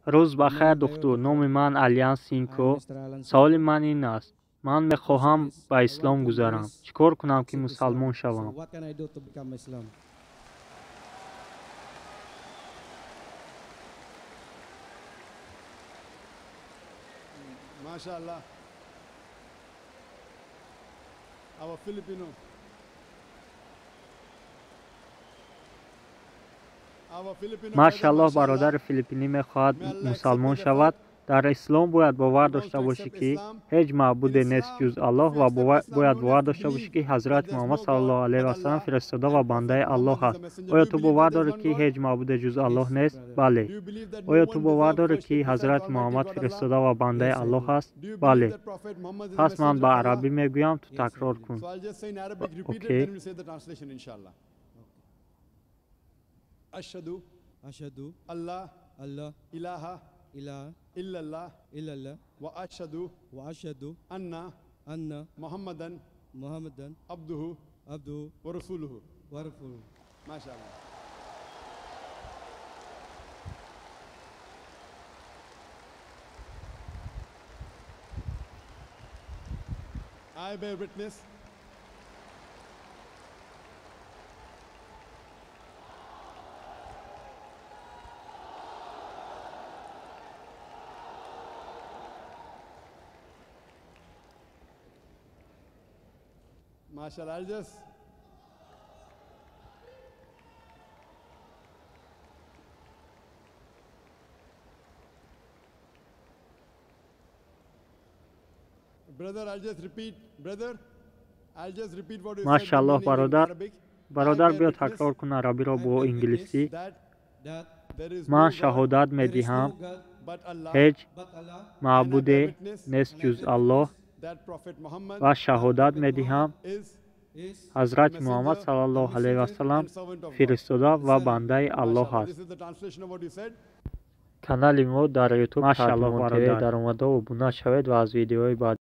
روز بخیر دکتر. نام من الیان سینکو. سوال من این است: من میخواهم به اسلام گذرم. چیکار کنم که مسلمان شوم؟ MashaAllah. Our Filipino. ماشاءالله برادر فیلیپینی میخواهد مسلمان شود. در اسلام باید باور داشته باشی که هیچ معبود نیست جز الله و باید باور داشته باشی که حضرت محمد صلی الله علیه و سلم فرستاده و بنده الله است. آیا تو باور داری که هیچ معبود جز الله نیست؟ بله. آیا تو باور داری که حضرت محمد فرستاده و بنده الله است؟ بله. پس من به عربی میگویم، تو تکرار کن. اوکی. أشهد الله إله إلا الله وأشهد أن محمدا عبده ورسوله. ما شاء الله. I bear witness MashaAllah. I'll just repeat what you said. ماشاءالله برادر بیا تکرار کن عربی را با انگلیسی. من شهادت می‌دهم هیچ معبود نیست جز الله و شهادت می‌دهم حضرت محمد صلی الله علیه و سلم فرستاده و بنده الله است. کانال ما در یوتیوب ماشاءالله برادر در اومده و ابونه شوید و از ویدیوهای بعد